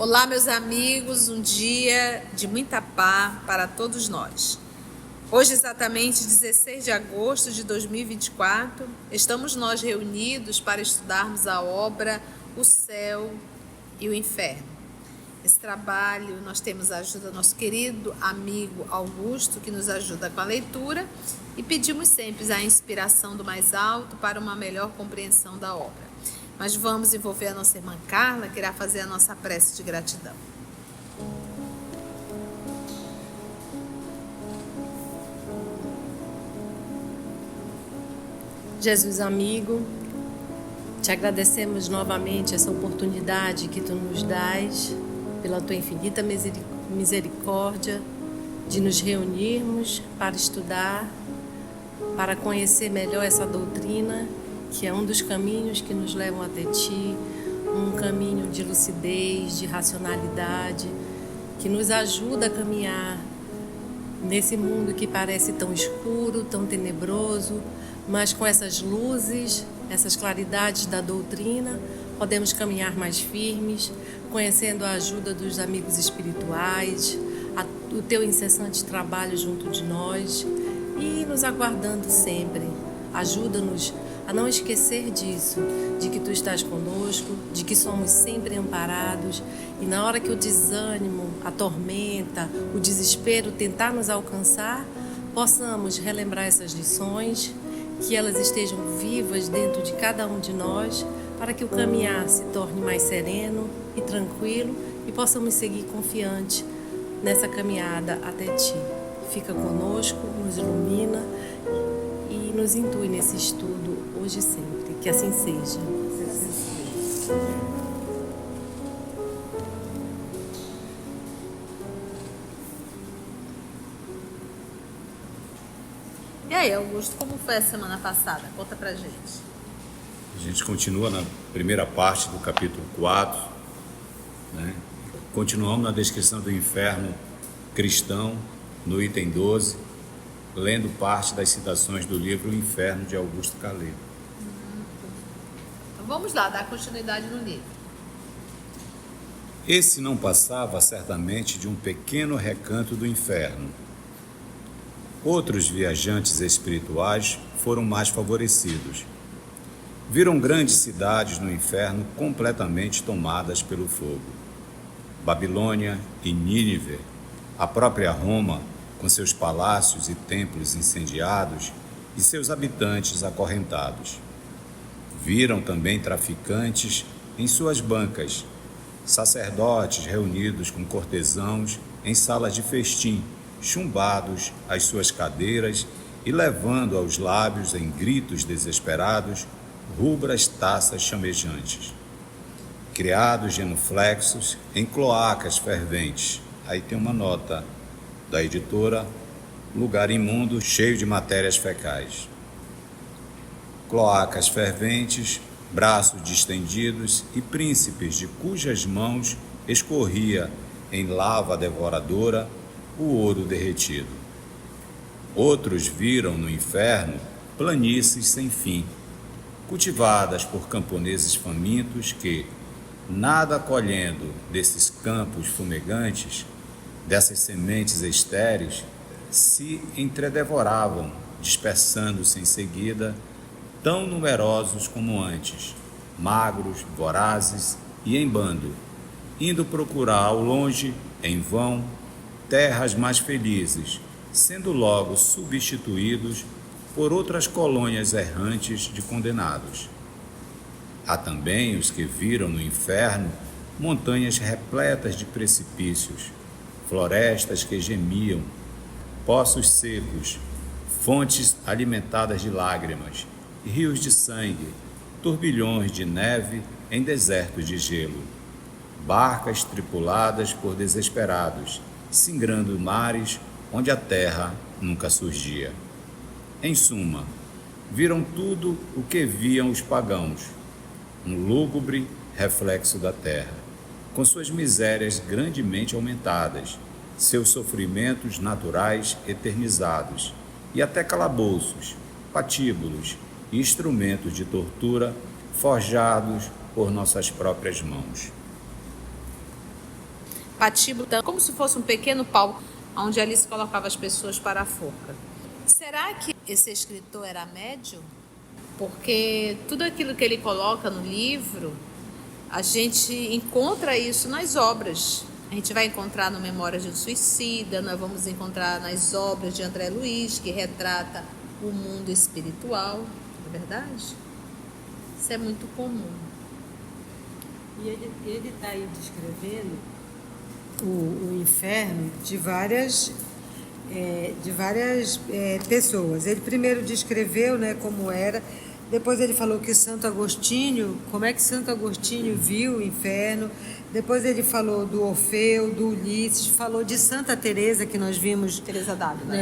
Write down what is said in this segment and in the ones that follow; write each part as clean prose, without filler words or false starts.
Olá, meus amigos, um dia de muita paz para todos nós. Hoje, exatamente 16 de agosto de 2024, estamos nós reunidos para estudarmos a obra O Céu e o Inferno. Esse trabalho nós temos a ajuda do nosso querido amigo Augusto, que nos ajuda com a leitura, e pedimos sempre a inspiração do mais alto para uma melhor compreensão da obra. Mas vamos envolver a nossa irmã Carla, que irá fazer a nossa prece de gratidão. Jesus amigo, te agradecemos novamente essa oportunidade que tu nos dás, pela tua infinita misericórdia, de nos reunirmos para estudar, para conhecer melhor essa doutrina, que é um dos caminhos que nos levam até ti, um caminho de lucidez, de racionalidade, que nos ajuda a caminhar nesse mundo que parece tão escuro, tão tenebroso, mas com essas luzes, essas claridades da doutrina, podemos caminhar mais firmes, conhecendo a ajuda dos amigos espirituais, o teu incessante trabalho junto de nós e nos aguardando sempre. Ajuda-nos a não esquecer disso, de que tu estás conosco, de que somos sempre amparados, e na hora que o desânimo, a tormenta, o desespero tentar nos alcançar, possamos relembrar essas lições, que elas estejam vivas dentro de cada um de nós, para que o caminhar se torne mais sereno e tranquilo e possamos seguir confiante nessa caminhada até ti. Fica conosco, nos ilumina e nos intui nesse estudo hoje e sempre. Que assim seja. E aí, Augusto, como foi a semana passada? Conta pra gente. A gente continua na primeira parte do capítulo 4, né? Continuamos na descrição do inferno cristão, no item 12, lendo parte das citações do livro O Inferno, de Augusto Caleb. Então vamos lá, dar continuidade no livro. Esse não passava certamente de um pequeno recanto do inferno. Outros viajantes espirituais foram mais favorecidos. Viram grandes cidades no inferno completamente tomadas pelo fogo. Babilônia e Nínive, a própria Roma, com seus palácios e templos incendiados e seus habitantes acorrentados. Viram também traficantes em suas bancas, sacerdotes reunidos com cortesãos em salas de festim, chumbados às suas cadeiras e levando aos lábios, em gritos desesperados, rubras taças chamejantes. Criados genuflexos em cloacas ferventes. Aí tem uma nota da editora, lugar imundo cheio de matérias fecais. Cloacas ferventes, braços distendidos e príncipes de cujas mãos escorria em lava devoradora o ouro derretido. Outros viram no inferno planícies sem fim, cultivadas por camponeses famintos que, nada colhendo desses campos fumegantes, dessas sementes estéreis, se entredevoravam, dispersando-se em seguida, tão numerosos como antes, magros, vorazes e em bando, indo procurar ao longe, em vão, terras mais felizes, sendo logo substituídos por outras colônias errantes de condenados. Há também os que viram no inferno montanhas repletas de precipícios, florestas que gemiam, poços secos, fontes alimentadas de lágrimas, rios de sangue, turbilhões de neve em desertos de gelo, barcas tripuladas por desesperados, singrando mares onde a terra nunca surgia. Em suma, viram tudo o que viam os pagãos, um lúgubre reflexo da terra, com suas misérias grandemente aumentadas, seus sofrimentos naturais eternizados, e até calabouços, patíbulos e instrumentos de tortura forjados por nossas próprias mãos. patíbulo, como se fosse um pequeno palco onde ali se colocava as pessoas para a forca. Será que esse escritor era médium? Porque tudo aquilo que ele coloca no livro, a gente encontra isso nas obras. A gente vai encontrar no Memórias de um Suicida, nós vamos encontrar nas obras de André Luiz, que retrata o mundo espiritual, não é verdade? Isso é muito comum. E ele está aí descrevendo o inferno de várias pessoas. Ele primeiro descreveu, né, como era, depois ele falou que Santo Agostinho, como é que Santo Agostinho viu o inferno, depois ele falou do Orfeu, do Ulisses, falou de Santa Teresa, que nós vimos... Teresa d'Ávila.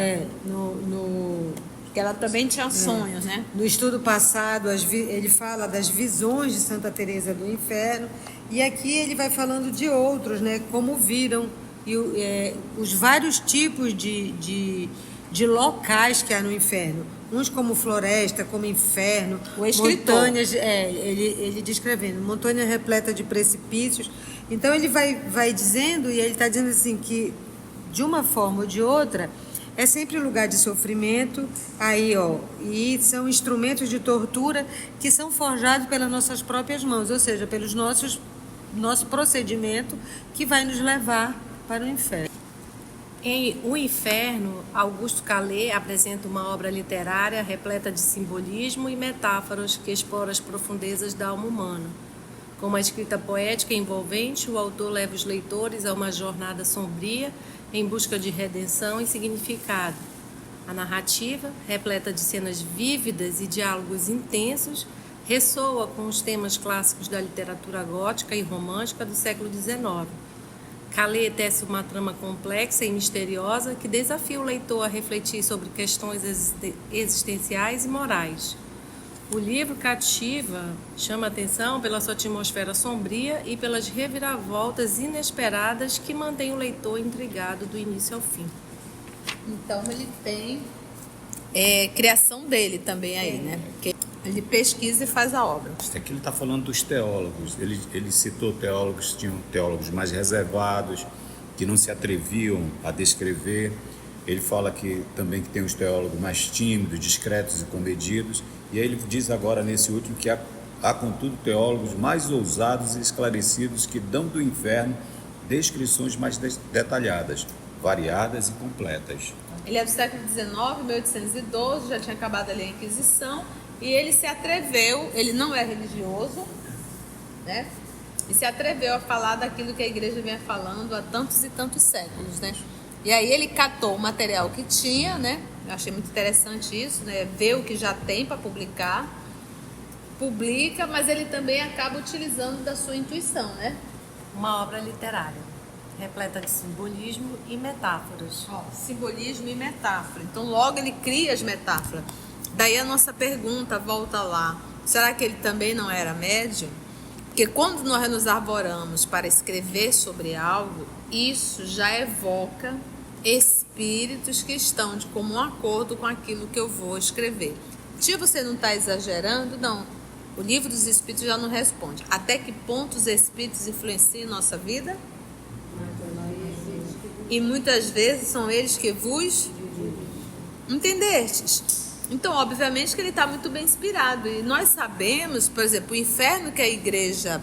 Que ela também tinha sonhos, né? No estudo passado, ele fala das visões de Santa Teresa do inferno, e aqui ele vai falando de outros, né? Como viram, e os vários tipos de locais que há no inferno. Uns como floresta, como inferno, o escritor. Montanhas, ele descrevendo, montanha repleta de precipícios. Então ele vai dizendo, e ele está dizendo assim, que de uma forma ou de outra, é sempre lugar de sofrimento, e são instrumentos de tortura que são forjados pelas nossas próprias mãos, ou seja, pelos nosso procedimento que vai nos levar para o inferno. Em O Inferno, Augusto Calais apresenta uma obra literária repleta de simbolismo e metáforas que explora as profundezas da alma humana. Com uma escrita poética e envolvente, o autor leva os leitores a uma jornada sombria em busca de redenção e significado. A narrativa, repleta de cenas vívidas e diálogos intensos, ressoa com os temas clássicos da literatura gótica e romântica do século XIX. Calais tece uma trama complexa e misteriosa que desafia o leitor a refletir sobre questões existenciais e morais. O livro cativa, chama a atenção pela sua atmosfera sombria e pelas reviravoltas inesperadas que mantêm o leitor intrigado do início ao fim. Então ele tem criação dele também aí, né? Porque ele pesquisa e faz a obra. Aqui ele está falando dos teólogos. Ele citou teólogos, tinham teólogos mais reservados, que não se atreviam a descrever. Ele fala que também que tem os teólogos mais tímidos, discretos e comedidos. E aí ele diz agora nesse último que há contudo teólogos mais ousados e esclarecidos que dão do inferno descrições mais detalhadas, variadas e completas. Ele é do século XIX, 1812, já tinha acabado ali a Inquisição. E ele se atreveu, ele não é religioso, né? E se atreveu a falar daquilo que a igreja vinha falando há tantos e tantos séculos, né? E aí ele catou o material que tinha, né? Eu achei muito interessante isso, né? Ver o que já tem para publicar, publica, mas ele também acaba utilizando da sua intuição, né? Uma obra literária, repleta de simbolismo e metáforas. Simbolismo e metáfora. Então logo ele cria as metáforas. Daí a nossa pergunta volta lá. Será que ele também não era médium? Porque quando nós nos arvoramos para escrever sobre algo, isso já evoca espíritos que estão de comum acordo com aquilo que eu vou escrever. Tia, você não está exagerando? Não. O livro dos espíritos já não responde. Até que ponto os espíritos influenciam nossa vida? E muitas vezes são eles que vos entendestes. Então, obviamente que ele está muito bem inspirado. E nós sabemos, por exemplo, o inferno que a igreja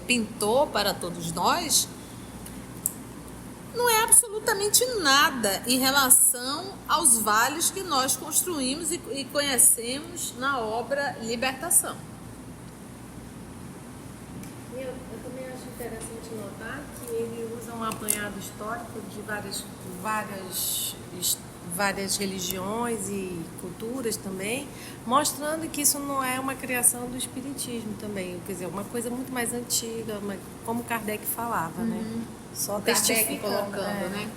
pintou para todos nós não é absolutamente nada em relação aos vales que nós construímos e conhecemos na obra Libertação. Eu também acho interessante notar que ele usa um apanhado histórico de várias religiões e culturas também, mostrando que isso não é uma criação do espiritismo também, quer dizer, uma coisa muito mais antiga, como Kardec falava, né? Só Kardec colocando, né?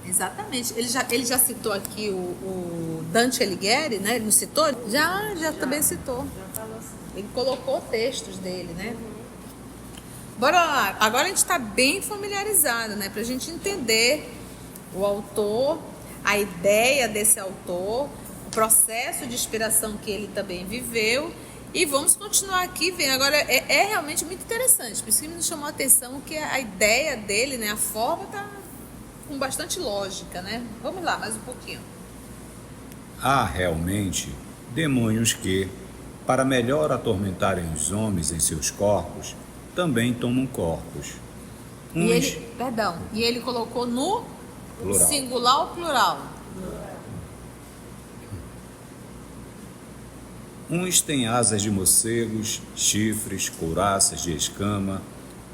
Exatamente. Ele já citou aqui o Dante Alighieri, né? Ele não citou? Já também citou. Já falou assim. Ele colocou textos dele, né? Bora lá. Agora a gente está bem familiarizado, né? Para a gente entender o autor, a ideia desse autor, o processo de inspiração que ele também viveu E vamos continuar aqui vendo. Agora, é realmente muito interessante. Por isso que me chamou a atenção que a ideia dele, né, a forma está com bastante lógica, né? Vamos lá, mais um pouquinho. Há realmente demônios que, para melhor atormentarem os homens em seus corpos, também tomam corpos. E ele colocou no Plural. singular ou plural? Uns têm asas de morcegos, chifres, couraças de escama,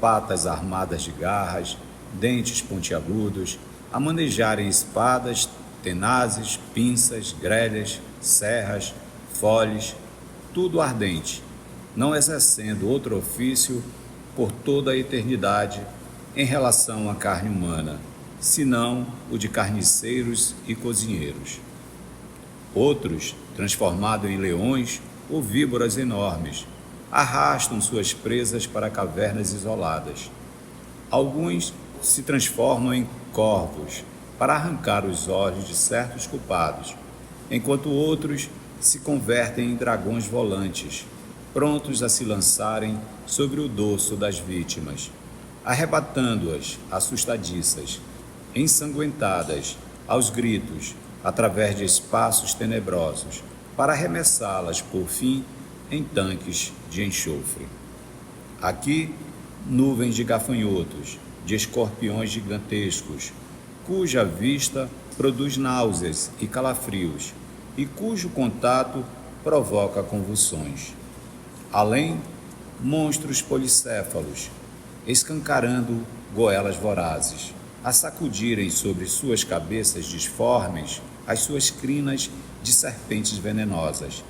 patas armadas de garras, dentes pontiagudos, a manejarem espadas, tenazes, pinças, grelhas, serras, foles, tudo ardente, não exercendo outro ofício por toda a eternidade em relação à carne humana, senão o de carniceiros e cozinheiros. Outros, transformados em leões ou víboras enormes, arrastam suas presas para cavernas isoladas. Alguns se transformam em corvos para arrancar os olhos de certos culpados, enquanto outros se convertem em dragões volantes, prontos a se lançarem sobre o dorso das vítimas, arrebatando-as assustadiças, ensanguentadas, aos gritos, através de espaços tenebrosos, para arremessá-las, por fim, em tanques de enxofre. Aqui, nuvens de gafanhotos, de escorpiões gigantescos, cuja vista produz náuseas e calafrios, e cujo contato provoca convulsões. Além, monstros policéfalos, escancarando goelas vorazes, a sacudirem sobre suas cabeças disformes as suas crinas de serpentes venenosas,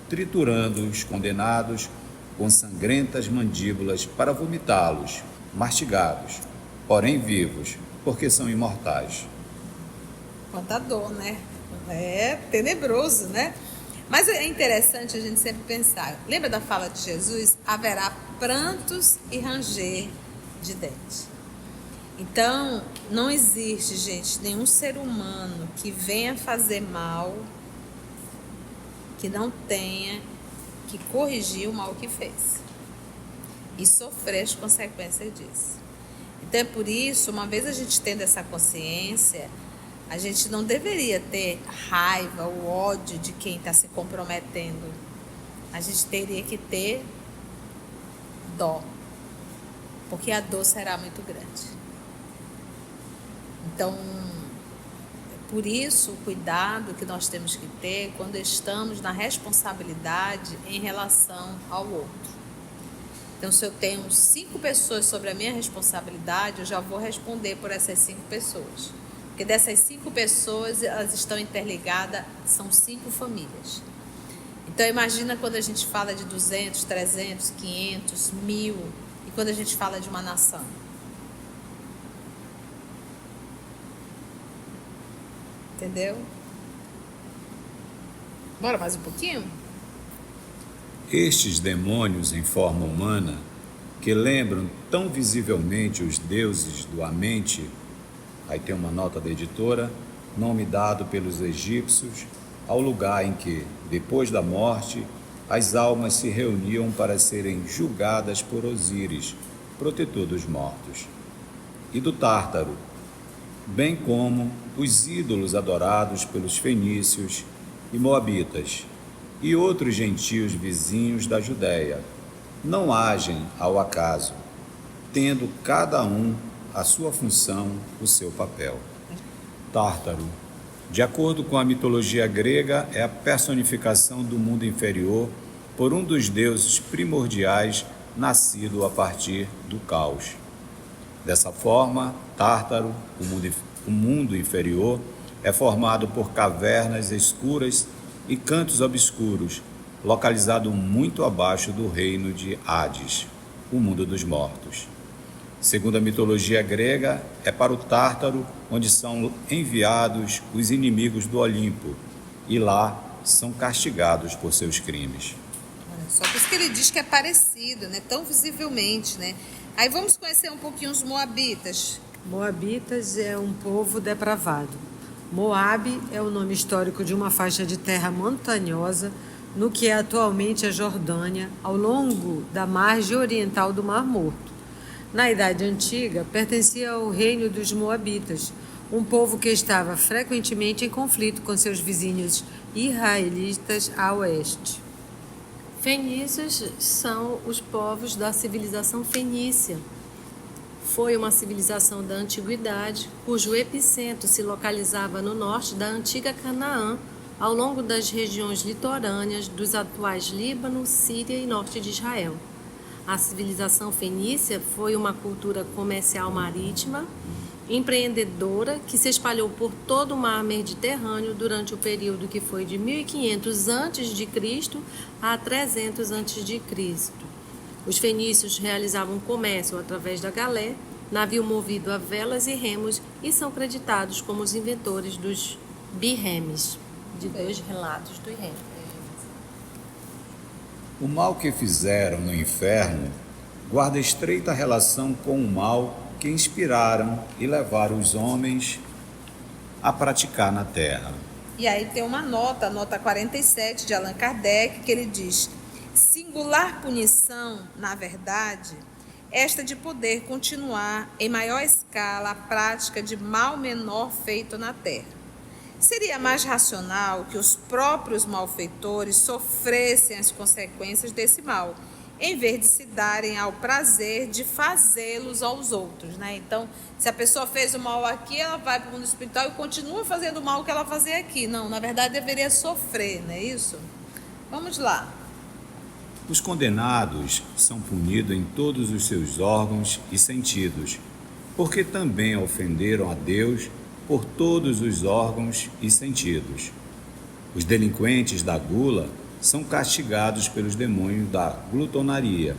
triturando os condenados com sangrentas mandíbulas para vomitá-los, mastigados, porém vivos, porque são imortais. Quanta dor, né? É tenebroso, né? Mas é interessante a gente sempre pensar. Lembra da fala de Jesus? Haverá prantos e ranger de dentes. Então, não existe, gente, nenhum ser humano que venha fazer mal, que não tenha que corrigir o mal que fez e sofrer as consequências disso. Então, é por isso, uma vez a gente tendo essa consciência, a gente não deveria ter raiva ou ódio de quem está se comprometendo. A gente teria que ter dó, porque a dor será muito grande. Então, por isso, o cuidado que nós temos que ter quando estamos na responsabilidade em relação ao outro. Então, se eu tenho 5 pessoas sobre a minha responsabilidade, eu já vou responder por essas 5 pessoas. Porque dessas 5 pessoas, elas estão interligadas, são 5 famílias. Então, imagina quando a gente fala de 200, 300, 500, 1000, e quando a gente fala de uma nação. Entendeu? Bora mais um pouquinho? Estes demônios em forma humana, que lembram tão visivelmente os deuses do Amente, aí tem uma nota da editora, nome dado pelos egípcios ao lugar em que, depois da morte, as almas se reuniam para serem julgadas por Osíris, protetor dos mortos, e do Tártaro, bem como os ídolos adorados pelos fenícios e moabitas e outros gentios vizinhos da Judéia, não agem ao acaso, tendo cada um a sua função, o seu papel. Tártaro, de acordo com a mitologia grega, é a personificação do mundo inferior por um dos deuses primordiais nascido a partir do caos. Dessa forma, Tártaro, o mundo inferior, é formado por cavernas escuras e cantos obscuros, localizado muito abaixo do reino de Hades, o mundo dos mortos. Segundo a mitologia grega, é para o Tártaro onde são enviados os inimigos do Olimpo, e lá são castigados por seus crimes. Só por isso que ele diz que é parecido, né? Tão visivelmente, né? Aí vamos conhecer um pouquinho os moabitas. Moabitas é um povo depravado. Moabe é o nome histórico de uma faixa de terra montanhosa no que é atualmente a Jordânia, ao longo da margem oriental do Mar Morto. Na Idade Antiga, pertencia ao reino dos Moabitas, um povo que estava frequentemente em conflito com seus vizinhos israelitas a oeste. Fenícios são os povos da civilização fenícia. Foi uma civilização da antiguidade, cujo epicentro se localizava no norte da antiga Canaã, ao longo das regiões litorâneas dos atuais Líbano, Síria e norte de Israel. A civilização fenícia foi uma cultura comercial marítima, empreendedora, que se espalhou por todo o mar Mediterrâneo durante o período que foi de 1500 a.C. a 300 a.C. Os fenícios realizavam comércio através da galé, navio movido a velas e remos, e são creditados como os inventores dos birremes, de 2 relatos do remo. O mal que fizeram no inferno guarda estreita relação com o mal que inspiraram e levaram os homens a praticar na terra. E aí tem uma nota, a nota 47 de Allan Kardec, que ele diz: singular punição, na verdade, esta de poder continuar em maior escala a prática de mal menor feito na terra. Seria mais racional que os próprios malfeitores sofressem as consequências desse mal, em vez de se darem ao prazer de fazê-los aos outros, né? Então, se a pessoa fez o mal aqui, ela vai para o mundo espiritual e continua fazendo o mal que ela fazia aqui. Não, na verdade deveria sofrer, não é isso? Vamos lá. Os condenados são punidos em todos os seus órgãos e sentidos, porque também ofenderam a Deus por todos os órgãos e sentidos. Os delinquentes da gula são castigados pelos demônios da glutonaria,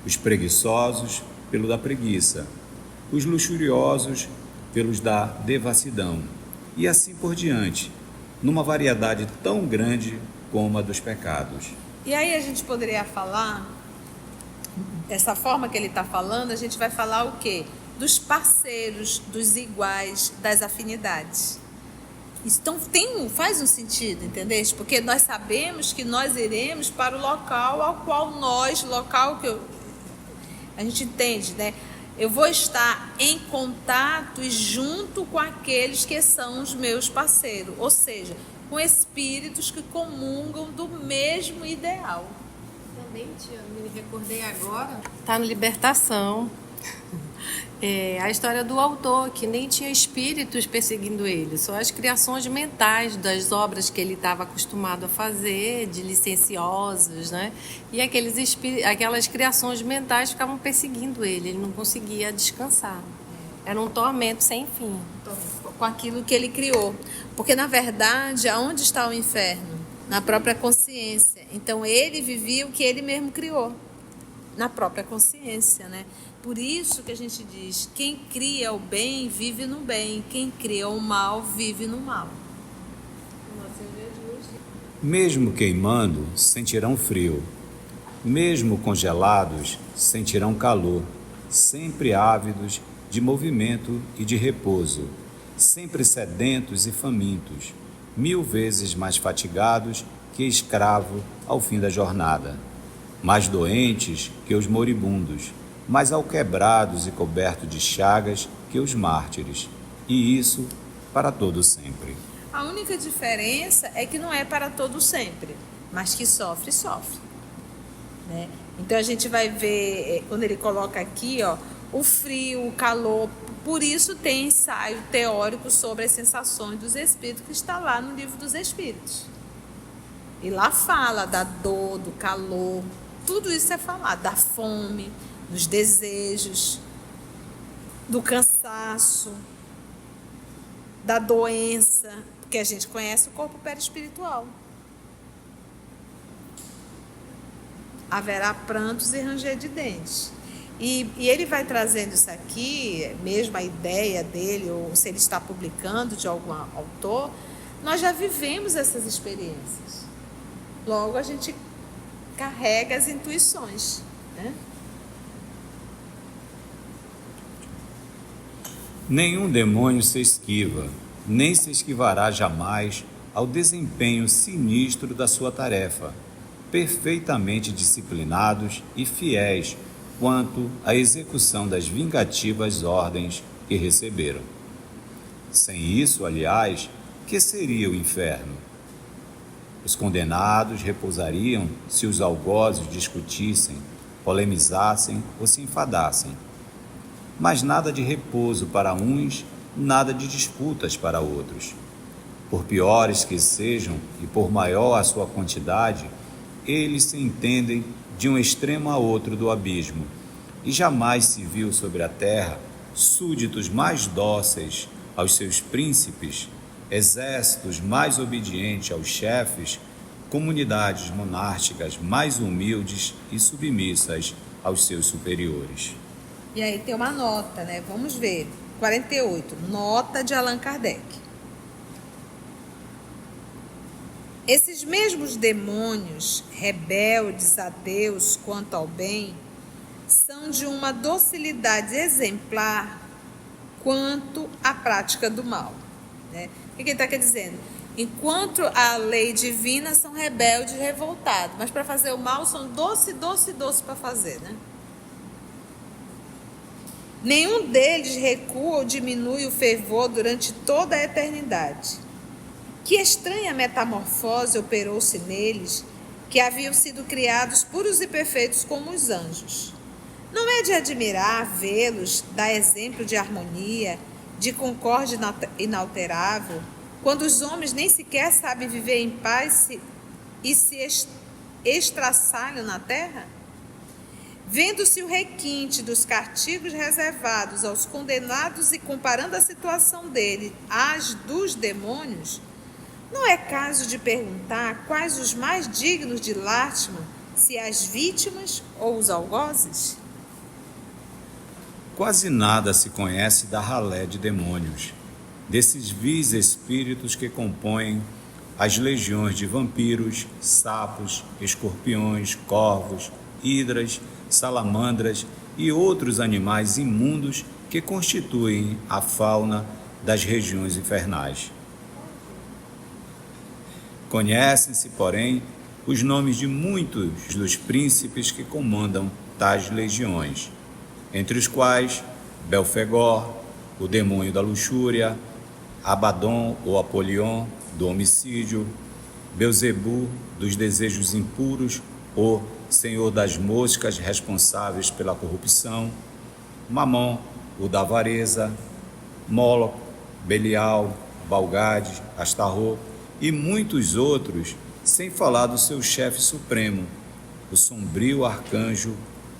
os preguiçosos pelo da preguiça, os luxuriosos pelos da devassidão, e assim por diante, numa variedade tão grande como a dos pecados. E aí a gente poderia falar, dessa forma que ele está falando, a gente vai falar o quê? Dos parceiros, dos iguais, das afinidades. Então faz um sentido, entendeu? Porque nós sabemos que nós iremos para o local ao qual a gente entende, né? Eu vou estar em contato e junto com aqueles que são os meus parceiros, ou seja, com espíritos que comungam do mesmo ideal. Também, tia, me recordei agora, está no Libertação. A história do autor, que nem tinha espíritos perseguindo ele, só as criações mentais das obras que ele estava acostumado a fazer, de licenciosos, né? E aquelas criações mentais ficavam perseguindo ele não conseguia descansar. Era um tormento sem fim. Com aquilo que ele criou. Porque, na verdade, aonde está o inferno? Na própria consciência. Então, ele vivia o que ele mesmo criou. Na própria consciência, né? Por isso que a gente diz, quem cria o bem, vive no bem. Quem cria o mal, vive no mal. Mesmo queimando, sentirão frio. Mesmo congelados, sentirão calor. Sempre ávidos de movimento e de repouso. Sempre sedentos e famintos. 1000 vezes mais fatigados que escravo ao fim da jornada. Mais doentes que os moribundos. Mais alquebrados e cobertos de chagas que os mártires, e isso para todo sempre. A única diferença é que não é para todo sempre, mas que sofre, né? Então a gente vai ver, quando ele coloca aqui, ó, o frio, o calor, por isso tem ensaio teórico sobre as sensações dos espíritos, que está lá no Livro dos Espíritos. E lá fala da dor, do calor, tudo isso é falado, da fome, dos desejos, do cansaço, da doença, porque a gente conhece o corpo perispiritual. Haverá prantos e ranger de dentes. E ele vai trazendo isso aqui, mesmo a ideia dele, ou se ele está publicando de algum autor, nós já vivemos essas experiências. Logo, a gente carrega as intuições, né? Nenhum demônio se esquiva, nem se esquivará jamais ao desempenho sinistro da sua tarefa, perfeitamente disciplinados e fiéis quanto à execução das vingativas ordens que receberam. Sem isso, aliás, que seria o inferno? Os condenados repousariam se os algozes discutissem, polemizassem ou se enfadassem. Mas nada de repouso para uns, nada de disputas para outros. Por piores que sejam e por maior a sua quantidade, eles se entendem de um extremo a outro do abismo, e jamais se viu sobre a terra súditos mais dóceis aos seus príncipes, exércitos mais obedientes aos chefes, comunidades monárquicas mais humildes e submissas aos seus superiores. E aí tem uma nota, né? Vamos ver. 48, nota de Allan Kardec. Esses mesmos demônios, rebeldes a Deus quanto ao bem, são de uma docilidade exemplar quanto à prática do mal. Né? O que ele está dizendo? Enquanto a lei divina são rebeldes e revoltados, mas para fazer o mal são doce para fazer, né? Nenhum deles recua ou diminui o fervor durante toda a eternidade. Que estranha metamorfose operou-se neles, que haviam sido criados puros e perfeitos como os anjos. Não é de admirar vê-los dar exemplo de harmonia, de concórdia inalterável, quando os homens nem sequer sabem viver em paz e se estraçalham na terra? Vendo-se o requinte dos castigos reservados aos condenados e comparando a situação dele às dos demônios, não é caso de perguntar quais os mais dignos de lástima, se as vítimas ou os algozes? Quase nada se conhece da ralé de demônios, desses vis espíritos que compõem as legiões de vampiros, sapos, escorpiões, corvos, hidras, salamandras e outros animais imundos que constituem a fauna das regiões infernais. Conhecem-se, porém, os nomes de muitos dos príncipes que comandam tais legiões, entre os quais Belfegor, o demônio da luxúria, Abaddon ou Apolion, do homicídio, Belzebu, dos desejos impuros, o senhor das moscas responsáveis pela corrupção, Mamon, o da avareza, Moloch, Belial, Balgade, Astarro e muitos outros, sem falar do seu chefe supremo, o sombrio arcanjo,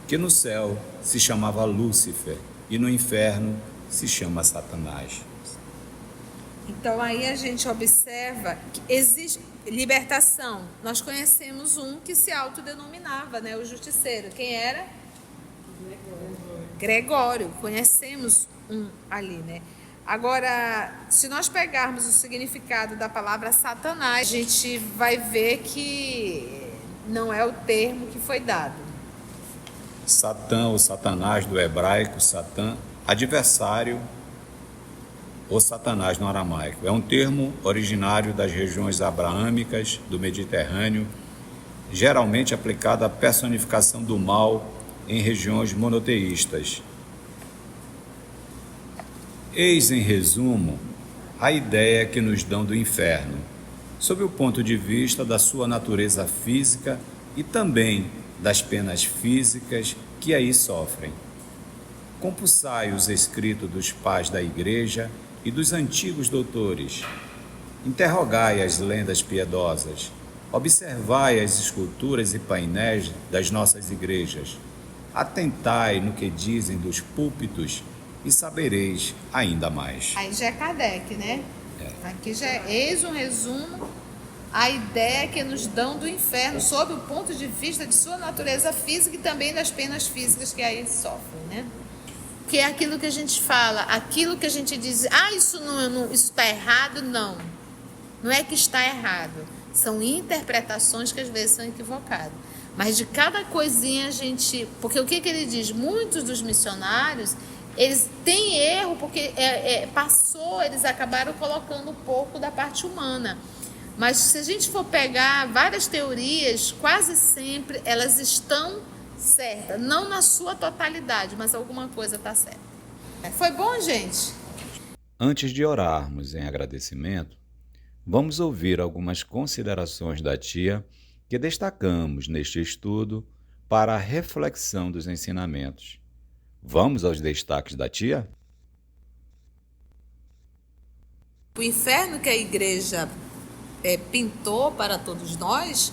que no céu se chamava Lúcifer e no inferno se chama Satanás. Então aí a gente observa que existe libertação. Nós conhecemos um que se autodenominava, né, o justiceiro. Quem era? Gregório. Conhecemos um ali, né? Agora, se nós pegarmos o significado da palavra Satanás, a gente vai ver que não é o termo que foi dado. Satã ou Satanás do hebraico, Satã, adversário, ou Satanás no aramaico. É um termo originário das regiões abraâmicas do Mediterrâneo, geralmente aplicado à personificação do mal em regiões monoteístas. Eis, em resumo, a ideia que nos dão do inferno, sob o ponto de vista da sua natureza física e também das penas físicas que aí sofrem. Compulsai os escritos dos pais da Igreja e dos antigos doutores. Interrogai as lendas piedosas. Observai as esculturas e painéis das nossas igrejas. Atentai no que dizem dos púlpitos e sabereis ainda mais. Aí já é Kardec, né? Aqui já é, eis um resumo, a ideia que nos dão do inferno, sob o ponto de vista de sua natureza física e também das penas físicas que aí sofrem, né? Que é aquilo que a gente fala, aquilo que a gente diz, isso está errado, não. Não é que está errado. São interpretações que às vezes são equivocadas. Mas de cada coisinha a gente... Porque o que ele diz? Muitos dos missionários, eles têm erro porque passou, eles acabaram colocando um pouco da parte humana. Mas se a gente for pegar várias teorias, quase sempre elas estão certas. Não na sua totalidade, mas alguma coisa está certa. Foi bom, gente? Antes de orarmos em agradecimento, vamos ouvir algumas considerações da tia que destacamos neste estudo para a reflexão dos ensinamentos. Vamos aos destaques da tia? O inferno que a igreja pintou para todos nós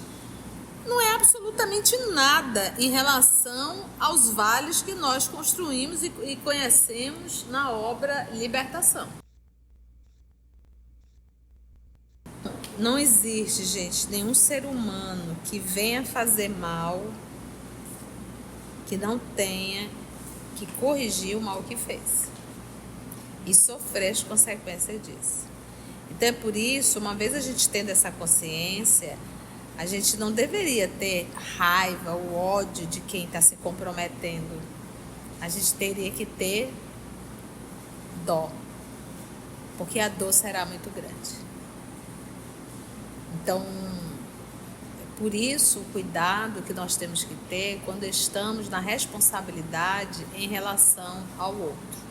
não é absolutamente nada em relação aos vales que nós construímos e conhecemos na obra Libertação. Não existe, gente, nenhum ser humano que venha fazer mal que não tenha que corrigir o mal que fez e sofrer as consequências disso. Então é por isso, uma vez a gente tendo essa consciência, a gente não deveria ter raiva ou ódio de quem está se comprometendo. A gente teria que ter dó, porque a dor será muito grande. Então, por isso, o cuidado que nós temos que ter quando estamos na responsabilidade em relação ao outro.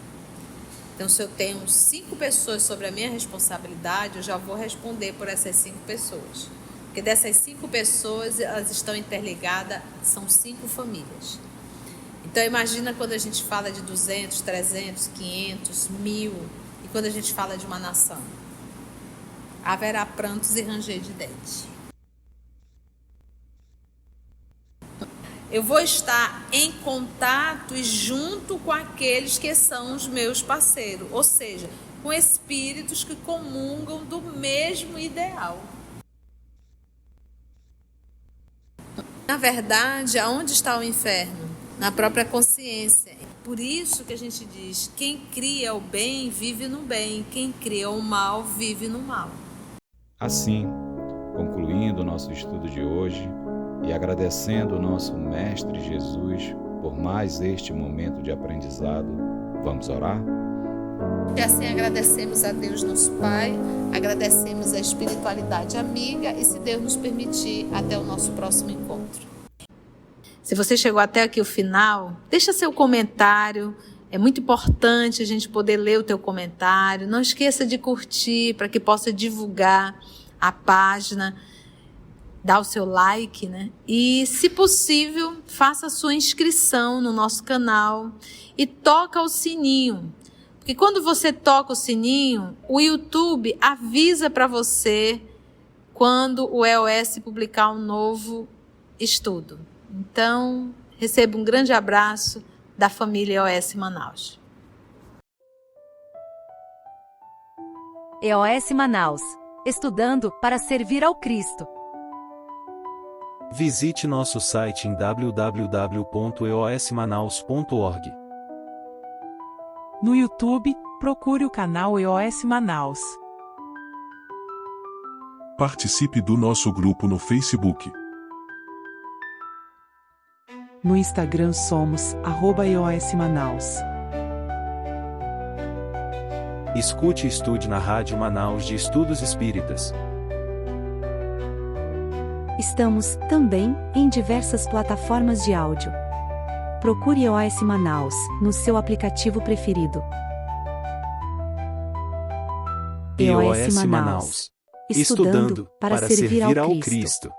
Então, se eu tenho 5 pessoas sobre a minha responsabilidade, eu já vou responder por essas 5 pessoas. Porque dessas 5 pessoas, elas estão interligadas, são 5 famílias. Então, imagina quando a gente fala de 200, 300, 500, 1000, e quando a gente fala de uma nação. Haverá prantos e ranger de dentes. Eu vou estar em contato e junto com aqueles que são os meus parceiros, ou seja, com espíritos que comungam do mesmo ideal. Na verdade, aonde está o inferno? Na própria consciência. Por isso que a gente diz, quem cria o bem vive no bem, quem cria o mal vive no mal. Assim, concluindo o nosso estudo de hoje e agradecendo ao nosso Mestre Jesus por mais este momento de aprendizado, vamos orar? E assim agradecemos a Deus nosso Pai, agradecemos a espiritualidade amiga e, se Deus nos permitir, até o nosso próximo encontro. Se você chegou até aqui o final, deixa seu comentário. É muito importante a gente poder ler o teu comentário. Não esqueça de curtir para que possa divulgar a página, dar o seu like, né? E, se possível, faça a sua inscrição no nosso canal e toca o sininho. Porque quando você toca o sininho, o YouTube avisa para você quando o EOS publicar um novo estudo. Então, receba um grande abraço da família EOS Manaus. EOS Manaus. Estudando para servir ao Cristo. Visite nosso site em www.eosmanaus.org. No YouTube, procure o canal EOS Manaus. Participe do nosso grupo no Facebook. No Instagram somos @EOS Manaus. Escute e estude na Rádio Manaus de Estudos Espíritas. Estamos, também, em diversas plataformas de áudio. Procure EOS Manaus, no seu aplicativo preferido. EOS Manaus. Estudando para servir ao Cristo.